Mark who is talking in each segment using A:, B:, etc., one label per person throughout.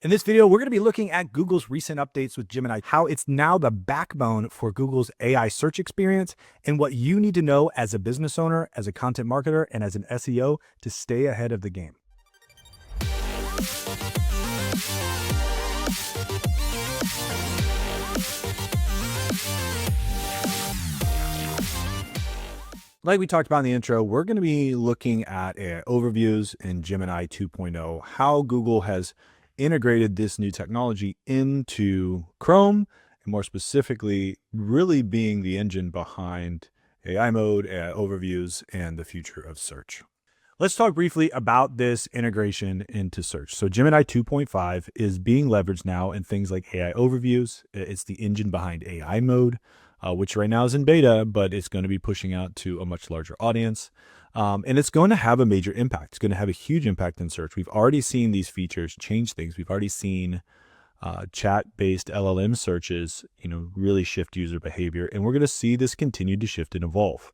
A: In this video, we're going to be looking at Google's recent updates with Gemini, how it's now the backbone for Google's AI search experience, and what you need to know as a business owner, as a content marketer, and as an SEO to stay ahead of the game. Like we talked about in the intro, we're going to be looking at overviews in Gemini 2.0, how Google has integrated this new technology into Chrome, and more specifically, really being the engine behind AI mode, overviews, and the future of search. Let's talk briefly about this integration into search. So Gemini 2.5 is being leveraged now in things like AI overviews. It's the engine behind AI mode, which right now is in beta, but it's going to be pushing out to a much larger audience. And it's going to have a major impact. It's going to have a huge impact in search. We've already seen these features change things. We've already seen chat-based LLM searches, really shift user behavior. And we're going to see this continue to shift and evolve.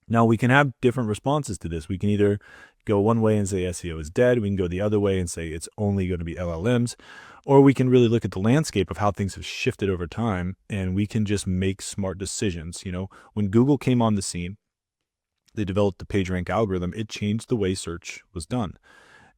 A: Now, we can have different responses to this. We can either go one way and say SEO is dead. We can go the other way and say it's only going to be LLMs. Or we can really look at the landscape of how things have shifted over time, and we can just make smart decisions. When Google came on the scene, they developed the PageRank algorithm. It changed the way search was done.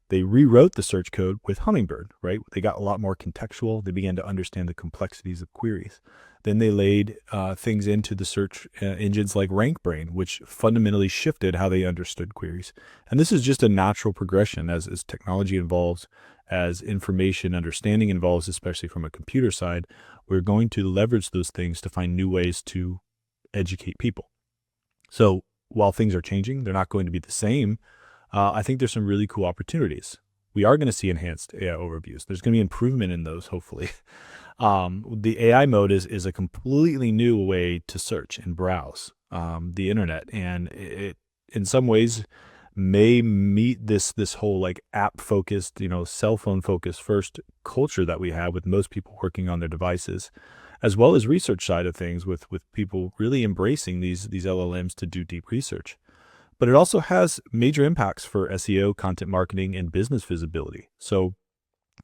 A: They rewrote the search code with Hummingbird, right? They got a lot more contextual. They began to understand the complexities of queries. Then they laid things into the search engines like RankBrain, which fundamentally shifted how they understood queries. And this is just a natural progression as technology evolves, as information understanding evolves, especially from a computer side. We're going to leverage those things to find new ways to educate people. So while things are changing, they're not going to be the same. I think there's some really cool opportunities. We are going to see enhanced AI overviews. There's going to be improvement in those, hopefully. The AI mode is a completely new way to search and browse the internet, and it in some ways may meet this whole like app focused, cell phone focused first culture that we have with most people working on their devices, as well as research side of things with people really embracing these LLMs to do deep research. But it also has major impacts for SEO, content marketing, and business visibility. So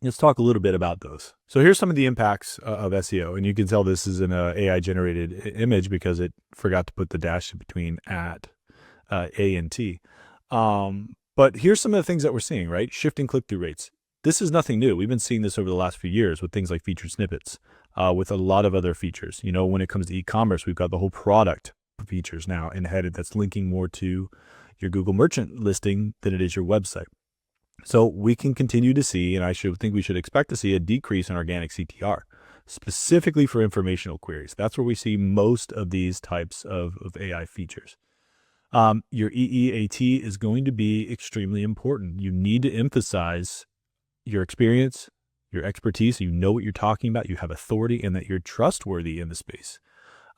A: let's talk a little bit about those. So here's some of the impacts of SEO. And you can tell this is an AI generated image because it forgot to put the dash between at A and T. But here's some of the things that we're seeing, right? Shifting click-through rates. This is nothing new. We've been seeing this over the last few years with things like featured snippets, with a lot of other features. When it comes to e-commerce, we've got the whole product features now embedded that's linking more to your Google merchant listing than it is your website. So we can continue to see, and we should expect to see a decrease in organic CTR, specifically for informational queries. That's where we see most of these types of AI features. Your EEAT is going to be extremely important. You need to emphasize your experience, your expertise, you know what you're talking about, you have authority, and that you're trustworthy in the space.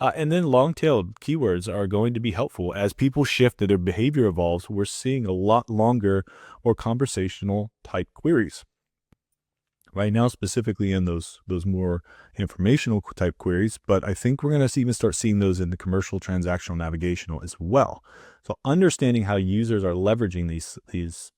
A: And then long-tailed keywords are going to be helpful. As people shift and their behavior evolves, we're seeing a lot longer or conversational type queries. Right now, specifically in those more informational type queries, but I think we're going to even start seeing those in the commercial, transactional, navigational as well. So understanding how users are leveraging these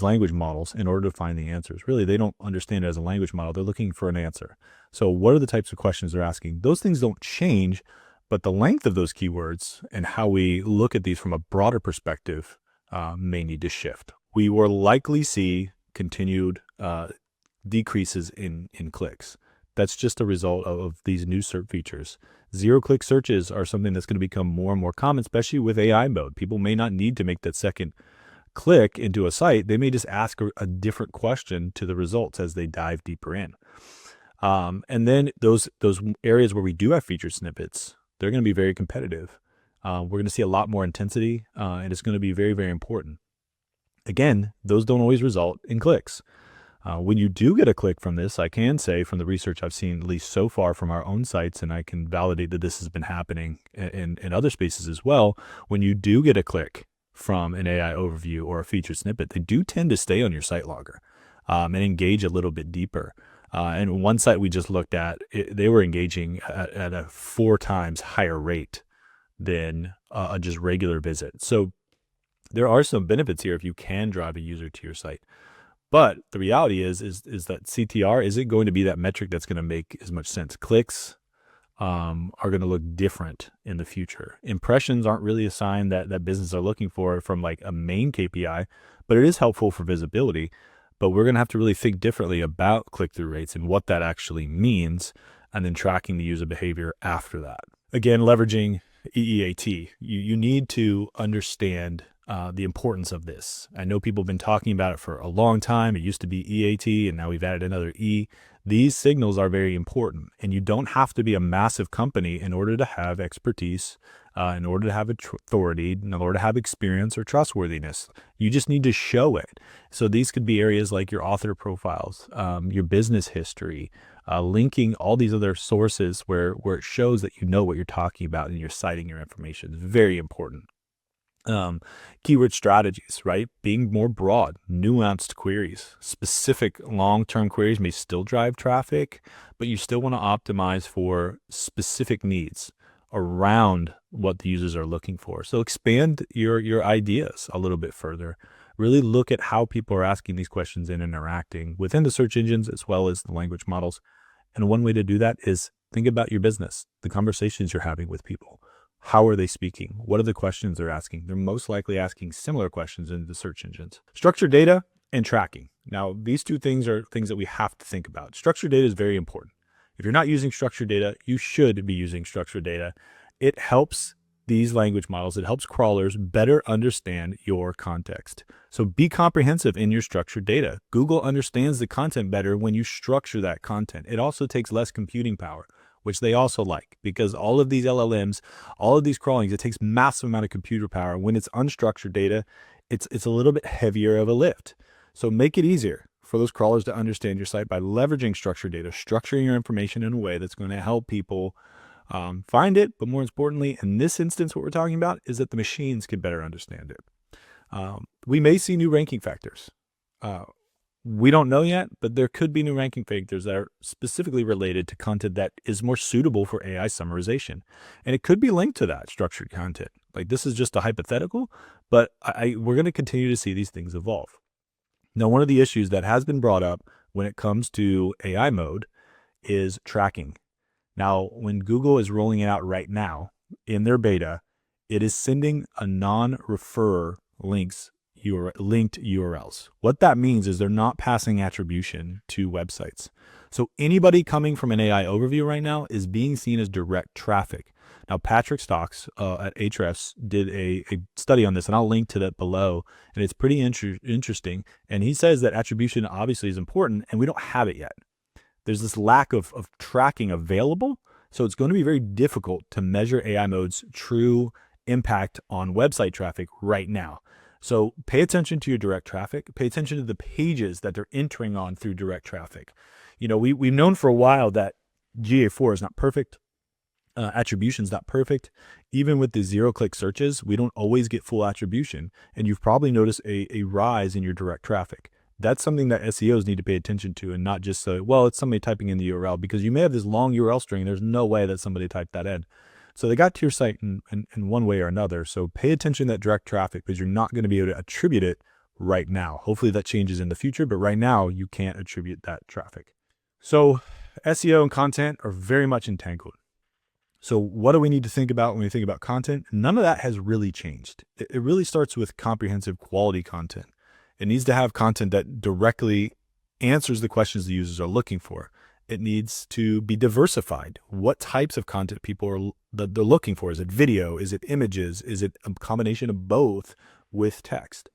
A: language models in order to find the answers. Really, they don't understand it as a language model. They're looking for an answer. So what are the types of questions they're asking? Those things don't change, but the length of those keywords and how we look at these from a broader perspective may need to shift. We will likely see continued decreases in clicks. That's just a result of these new search features. Zero-click searches are something that's going to become more and more common, especially with AI mode. People may not need to make that second click into a site. They may just ask a different question to the results as they dive deeper in. And then those areas where we do have featured snippets, they're going to be very competitive. We're going to see a lot more intensity, and it's going to be very, very important. Again, those don't always result in clicks. When you do get a click from this, I can say from the research I've seen, at least so far from our own sites, and I can validate that this has been happening in other spaces as well, when you do get a click from an AI overview or a featured snippet, they do tend to stay on your site logger and engage a little bit deeper. And one site we just looked at, they were engaging at a 4 times higher rate than a just regular visit. So there are some benefits here if you can drive a user to your site. But the reality is that CTR isn't going to be that metric that's going to make as much sense. Clicks are going to look different in the future. Impressions aren't really a sign that businesses are looking for from like a main KPI, but it is helpful for visibility. But we're going to have to really think differently about click-through rates and what that actually means, and then tracking the user behavior after that. Again, leveraging EEAT. You need to understand the importance of this. I know people have been talking about it for a long time. It used to be EAT, and now we've added another E. These signals are very important, and you don't have to be a massive company in order to have expertise, in order to have authority, in order to have experience or trustworthiness. You just need to show it. So these could be areas like your author profiles, your business history, linking all these other sources where it shows that you know what you're talking about and you're citing your information. It's very important. Keyword strategies, right? Being more broad, nuanced queries. Specific long-term queries may still drive traffic, but you still want to optimize for specific needs around what the users are looking for. So expand your ideas a little bit further. Really look at how people are asking these questions and interacting within the search engines as well as the language models. And one way to do that is think about your business, the conversations you're having with people. How are they speaking? What are the questions they're asking? They're most likely asking similar questions in the search engines. Structured data and tracking. Now, these two things are things that we have to think about. Structured data is very important. If you're not using structured data, you should be using structured data. It helps these language models, it helps crawlers better understand your context. So be comprehensive in your structured data. Google understands the content better when you structure that content. It also takes less computing power, which they also like, because all of these LLMs, all of these crawlings, it takes massive amount of computer power. When it's unstructured data, it's a little bit heavier of a lift. So make it easier for those crawlers to understand your site by leveraging structured data, structuring your information in a way that's going to help people find it. But more importantly, in this instance, what we're talking about is that the machines can better understand it. We may see new ranking factors. We don't know yet, but there could be new ranking factors that are specifically related to content that is more suitable for AI summarization. And it could be linked to that structured content. Like, this is just a hypothetical, but we're going to continue to see these things evolve. Now, one of the issues that has been brought up when it comes to AI mode is tracking. Now, when Google is rolling it out right now in their beta, it is sending a non-refer linked URLs. What that means is they're not passing attribution to websites. So anybody coming from an AI overview right now is being seen as direct traffic. Now, Patrick Stocks at Ahrefs did a study on this, and I'll link to that below, and it's pretty interesting. And he says that attribution obviously is important, and we don't have it yet. There's this lack of tracking available, so it's going to be very difficult to measure AI mode's true impact on website traffic right now. So pay attention to your direct traffic. Pay attention to the pages that they're entering on through direct traffic. You know, we've known for a while that GA4 is not perfect. Attribution is not perfect. Even with the zero-click searches, we don't always get full attribution. And you've probably noticed a rise in your direct traffic. That's something that SEOs need to pay attention to, and not just say, well, it's somebody typing in the URL, because you may have this long URL string. There's no way that somebody typed that in. So they got to your site in one way or another. So pay attention to that direct traffic, because you're not going to be able to attribute it right now. Hopefully that changes in the future, but right now you can't attribute that traffic. So SEO and content are very much entangled. So what do we need to think about when we think about content? None of that has really changed. It really starts with comprehensive quality content. It needs to have content that directly answers the questions the users are looking for. It needs to be diversified. What types of content they're looking for? Is it video? Is it images? Is it a combination of both with text?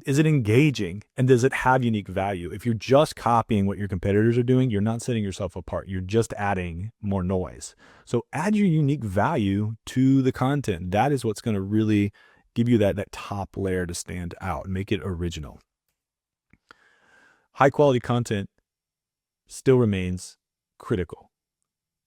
A: Is it engaging? And does it have unique value? If you're just copying what your competitors are doing, you're not setting yourself apart. You're just adding more noise. So add your unique value to the content. That is what's going to really give you that top layer to stand out and make it original. High quality content still remains critical.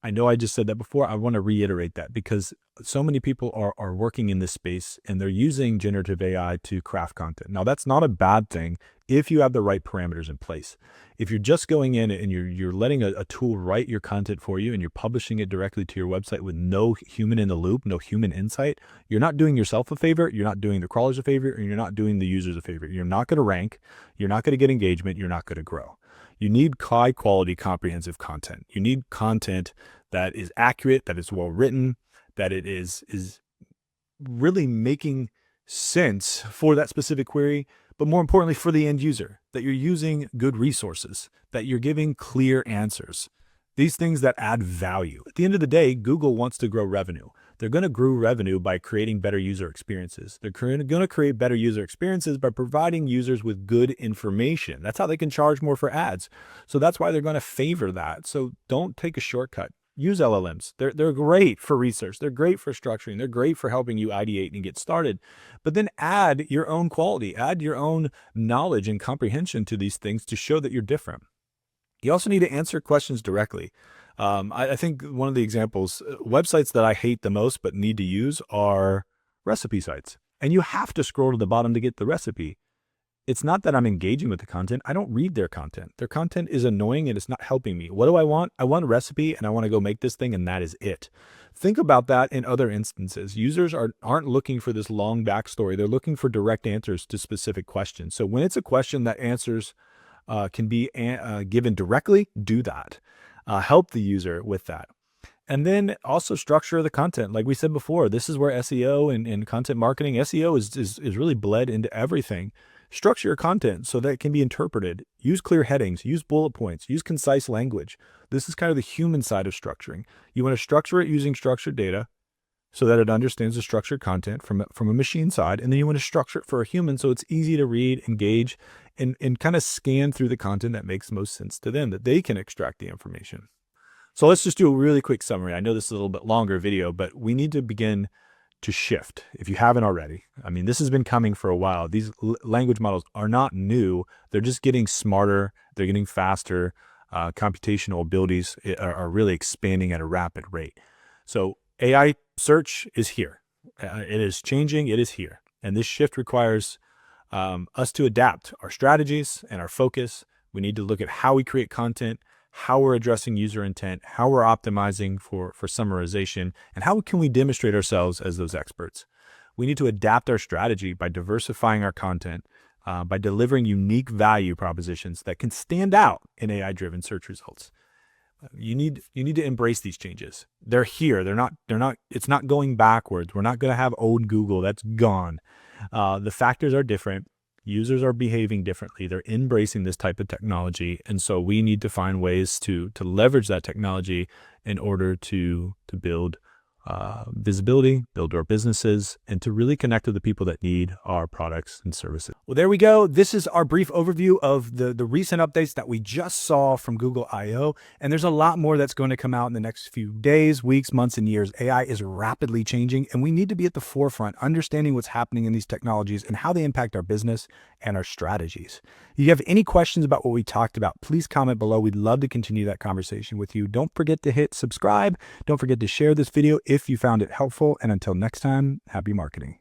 A: I know I just said that before. I want to reiterate that, because so many people are working in this space and they're using generative AI to craft content. Now, that's not a bad thing if you have the right parameters in place. If you're just going in and you're letting a tool write your content for you and you're publishing it directly to your website with no human in the loop, no human insight, you're not doing yourself a favor, you're not doing the crawlers a favor, and you're not doing the users a favor. You're not going to rank, you're not going to get engagement, you're not going to grow. You need high quality, comprehensive content. You need content that is accurate, that is well written, that it is really making sense for that specific query, but more importantly for the end user, that you're using good resources, that you're giving clear answers, these things that add value. At the end of the day, Google wants to grow revenue. They're going to grow revenue by creating better user experiences. They're going to create better user experiences by providing users with good information. That's how they can charge more for ads. So that's why they're going to favor that. So don't take a shortcut. Use LLMs. They're great for research. They're great for structuring. They're great for helping you ideate and get started. But then add your own quality, add your own knowledge and comprehension to these things to show that you're different. You also need to answer questions directly. I think one of the examples, websites that I hate the most but need to use are recipe sites. And you have to scroll to the bottom to get the recipe. It's not that I'm engaging with the content. I don't read their content. Their content is annoying and it's not helping me. What do I want? I want a recipe and I want to go make this thing and that is it. Think about that in other instances. Users aren't looking for this long backstory. They're looking for direct answers to specific questions. So when it's a question that answers can be given directly, do that. Help the user with that. And then also structure the content. Like we said before, this is where SEO and content marketing, SEO is really bled into everything. Structure your content so that it can be interpreted. Use clear headings, use bullet points, use concise language. This is kind of the human side of structuring. You want to structure it using structured data so that it understands the structured content from a machine side. And then you want to structure it for a human so it's easy to read, engage, and kind of scan through the content that makes most sense to them, that they can extract the information. So let's just do a really quick summary. I know this is a little bit longer video, but we need to begin to shift if you haven't already. I mean, this has been coming for a while. These language models are not new. They're just getting smarter. They're getting faster. Computational abilities are really expanding at a rapid rate. So AI search is here. It is changing. It is here. And this shift requires us to adapt our strategies and our focus. We need to look at how we create content, how we're addressing user intent, how we're optimizing for summarization, and how can we demonstrate ourselves as those experts. We need to adapt our strategy by diversifying our content, by delivering unique value propositions that can stand out in AI-driven search results. You need to embrace these changes. They're here. They're not, it's not going backwards. We're not going to have old Google. That's gone. The factors are different. Users are behaving differently. They're embracing this type of technology. And so we need to find ways to leverage that technology in order to build visibility, build our businesses, and to really connect with the people that need our products and services. Well, there we go. This is our brief overview of the recent updates that we just saw from Google I/O. And there's a lot more that's going to come out in the next few days, weeks, months, and years. AI is rapidly changing, and we need to be at the forefront, understanding what's happening in these technologies and how they impact our business and our strategies. If you have any questions about what we talked about, please comment below. We'd love to continue that conversation with you. Don't forget to hit subscribe. Don't forget to share this video if you found it helpful. And until next time, happy marketing.